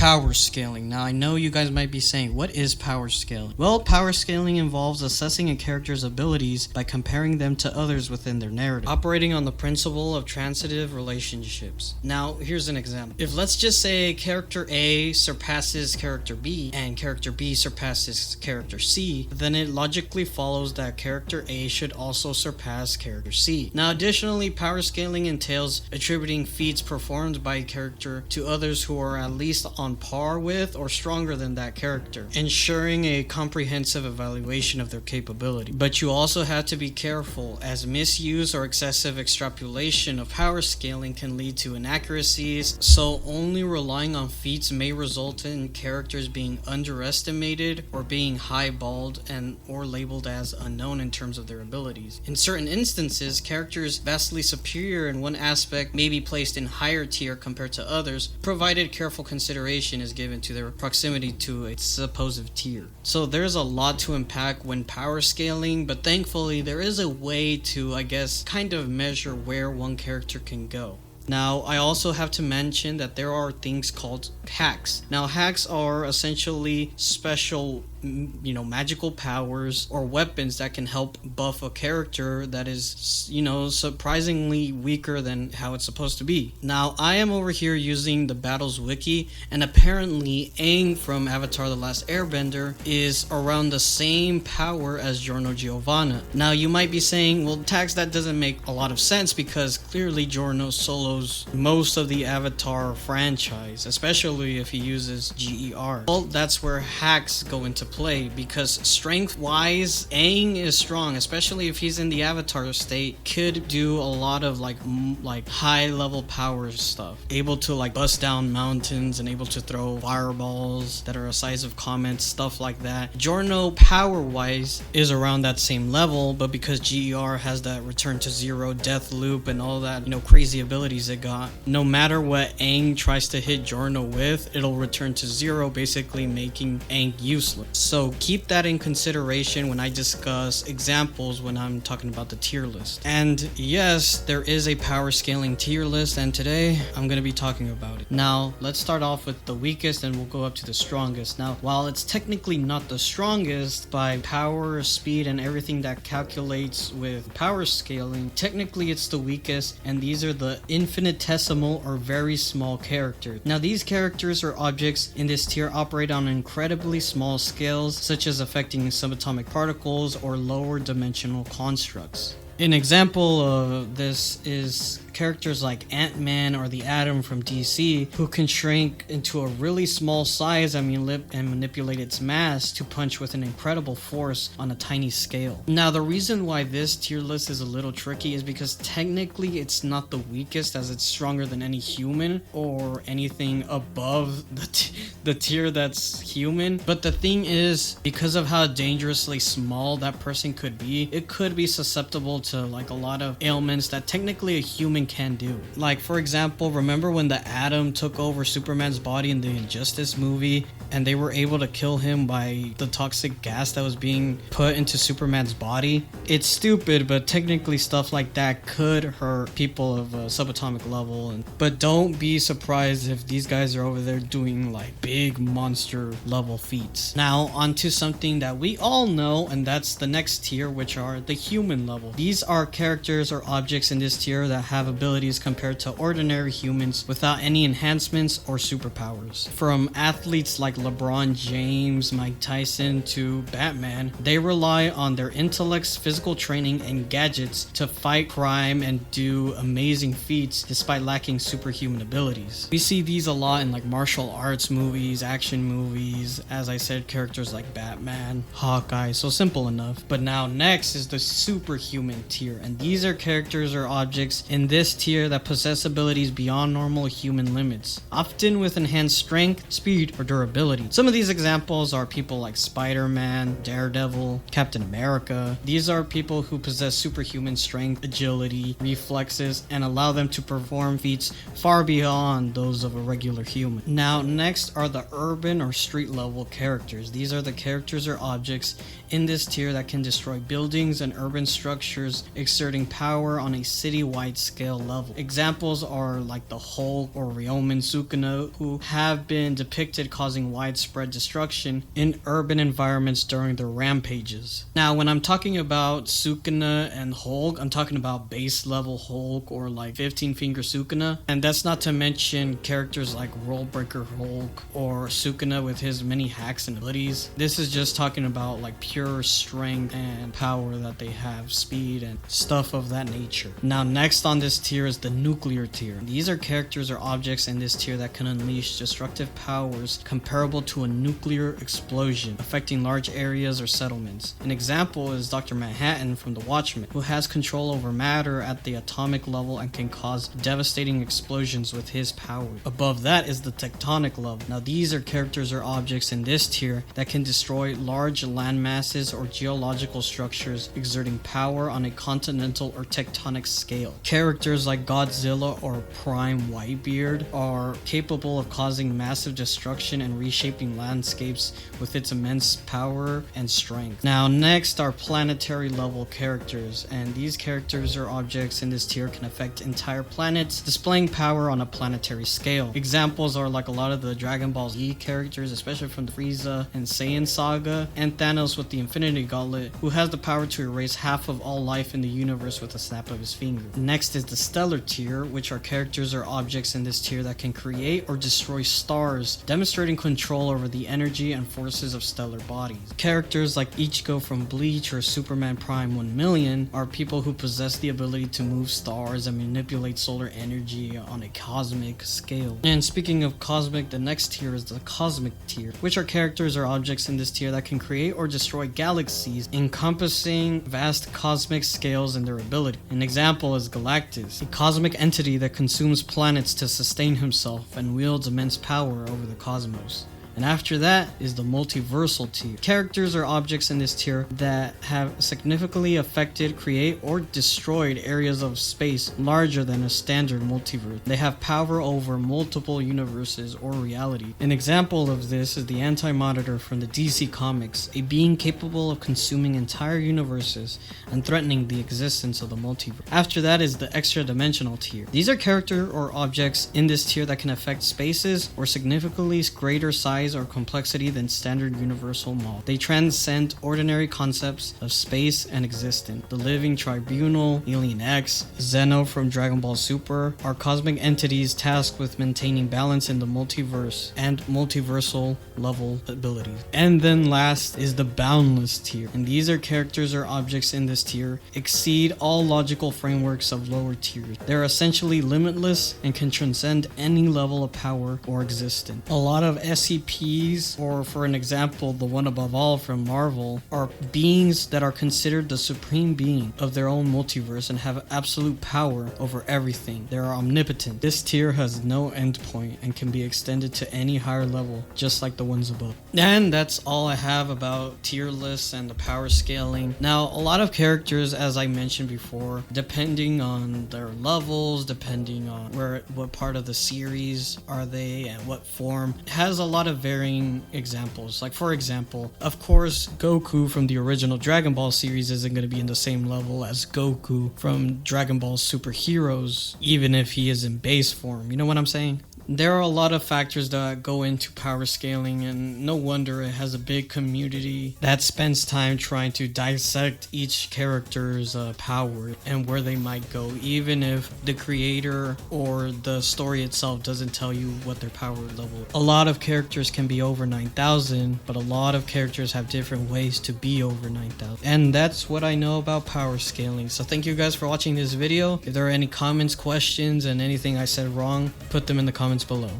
Power scaling. Now I know you guys might be saying, what is power scaling? Well, power scaling involves assessing a character's abilities by comparing them to others within their narrative, operating on the principle of transitive relationships. Now here's an example. If let's just say character A surpasses character B and character B surpasses character C, then it logically follows that character A should also surpass character C. Now additionally, power scaling entails attributing feats performed by a character to others who are at least on par with or stronger than that character, ensuring a comprehensive evaluation of their capability. But you also have to be careful, as misuse or excessive extrapolation of power scaling can lead to inaccuracies, so only relying on feats may result in characters being underestimated or being highballed and or labeled as unknown in terms of their abilities. In certain instances, characters vastly superior in one aspect may be placed in higher tier compared to others, provided careful consideration is given to their proximity to its supposed tier. So there's a lot to unpack when power scaling, but thankfully there is a way to, I guess, kind of measure where one character can go. Now, I also have to mention that there are things called hacks. Now, hacks are essentially special, magical powers or weapons that can help buff a character that is, surprisingly weaker than how it's supposed to be. Now, I am over here using the Battles Wiki, and apparently Aang from Avatar The Last Airbender is around the same power as Giorno Giovanna. Now, you might be saying, well, Tax, that doesn't make a lot of sense because clearly Giorno solos most of the Avatar franchise, especially if he uses GER. Well, that's where hacks go into play, because strength wise, Aang is strong, especially if he's in the Avatar state, could do a lot of like high level power stuff, able to like bust down mountains and able to throw fireballs that are a size of comets, stuff like that. Giorno power wise is around that same level, but because GER has that return to zero death loop and all that crazy abilities it got, no matter what Aang tries to hit Giorno with, it'll return to zero, basically making Aang useless. So keep that in consideration when I discuss examples when I'm talking about the tier list. And yes, there is a power scaling tier list, and today I'm going to be talking about it. Now, let's start off with the weakest and we'll go up to the strongest. Now, while it's technically not the strongest by power, speed, and everything that calculates with power scaling, technically it's the weakest, and these are the infinitesimal or very small characters. Now, these characters or objects in this tier operate on incredibly small scales, such as affecting subatomic particles or lower dimensional constructs. An example of this is characters like Ant-Man or the Atom from DC, who can shrink into a really small size and manipulate its mass to punch with an incredible force on a tiny scale. Now, the reason why this tier list is a little tricky is because technically it's not the weakest, as it's stronger than any human or anything above the tier that's human. But the thing is, because of how dangerously small that person could be, it could be susceptible to like a lot of ailments that technically a human can do. Like, for example, remember when the Atom took over Superman's body in the Injustice movie and they were able to kill him by the toxic gas that was being put into Superman's body? It's stupid, but technically stuff like that could hurt people of a subatomic level. But don't be surprised if these guys are over there doing like big monster level feats. Now, onto something that we all know, and that's the next tier, which are the human level. These are characters or objects in this tier that have abilities compared to ordinary humans without any enhancements or superpowers. From athletes like LeBron James, Mike Tyson, to Batman, they rely on their intellects, physical training, and gadgets to fight crime and do amazing feats despite lacking superhuman abilities. We see these a lot in like martial arts movies, action movies, as I said, characters like Batman, Hawkeye, so simple enough. But now next is the superhuman tier, and these are characters or objects in this tier that possess abilities beyond normal human limits, often with enhanced strength, speed, or durability. Some of these examples are people like Spider-Man, Daredevil, Captain America. These are people who possess superhuman strength, agility, reflexes, and allow them to perform feats far beyond those of a regular human. Now, next are the urban or street level characters. These are the characters or objects in this tier that can destroy buildings and urban structures, exerting power on a city-wide scale scale level. Examples are like the Hulk or Ryomen Sukuna, who have been depicted causing widespread destruction in urban environments during their rampages. Now, when I'm talking about Sukuna and Hulk, I'm talking about base level Hulk or like 15 finger Sukuna, and that's not to mention characters like World Breaker Hulk or Sukuna with his many hacks and abilities. This is just talking about like pure strength and power that they have, speed and stuff of that nature. Now, next on this tier is the nuclear tier. These are characters or objects in this tier that can unleash destructive powers comparable to a nuclear explosion, affecting large areas or settlements. An example is Dr. Manhattan from The Watchmen, who has control over matter at the atomic level and can cause devastating explosions with his power. Above that is the tectonic level. Now, these are characters or objects in this tier that can destroy large land masses or geological structures, exerting power on a continental or tectonic scale. Characters like Godzilla or Prime Whitebeard are capable of causing massive destruction and reshaping landscapes with its immense power and strength. Now, next are planetary level characters, and these characters or objects in this tier can affect entire planets, displaying power on a planetary scale. Examples are like a lot of the Dragon Ball Z characters, especially from the Frieza and Saiyan saga, and Thanos with the Infinity Gauntlet, who has the power to erase half of all life in the universe with a snap of his finger. Next is the stellar tier, which are characters or objects in this tier that can create or destroy stars, demonstrating control over the energy and forces of stellar bodies. Characters like Ichigo from Bleach or Superman Prime 1,000,000 are people who possess the ability to move stars and manipulate solar energy on a cosmic scale. And speaking of cosmic, the next tier is the cosmic tier, which are characters or objects in this tier that can create or destroy galaxies, encompassing vast cosmic scales in their ability. An example is Galactus, a cosmic entity that consumes planets to sustain himself and wields immense power over the cosmos. And after that is the multiversal tier. Characters or objects in this tier that have significantly affected, create, or destroyed areas of space larger than a standard multiverse. They have power over multiple universes or reality. An example of this is the Anti-Monitor from the DC Comics, a being capable of consuming entire universes and threatening the existence of the multiverse. After that is the extra-dimensional tier. These are character or objects in this tier that can affect spaces or significantly greater size or complexity than standard universal model. They transcend ordinary concepts of space and existence. The Living Tribunal, Alien X, Zeno from Dragon Ball Super are cosmic entities tasked with maintaining balance in the multiverse and multiversal level abilities. And then last is the Boundless tier, and these are characters or objects in this tier exceed all logical frameworks of lower tiers. They're essentially limitless and can transcend any level of power or existence. A lot of SCP, or for an example, the one above all from Marvel, are beings that are considered the supreme being of their own multiverse and have absolute power over everything. They are omnipotent. This tier has no endpoint and can be extended to any higher level, just like the ones above. And that's all I have about tier lists and the power scaling. Now, a lot of characters, as I mentioned before, depending on their levels, depending on what part of the series are they and what form, has a lot of varying examples. Like, for example, of course, Goku from the original Dragon Ball series isn't going to be in the same level as Goku from Dragon Ball Super Heroes, even if he is in base form. You know what I'm saying? There are a lot of factors that go into power scaling, and no wonder it has a big community that spends time trying to dissect each character's power and where they might go, even if the creator or the story itself doesn't tell you what their power level is. A lot of characters can be over 9,000, but a lot of characters have different ways to be over 9,000. And that's what I know about power scaling. So thank you guys for watching this video. If there are any comments, questions, and anything I said wrong, put them in the comments below.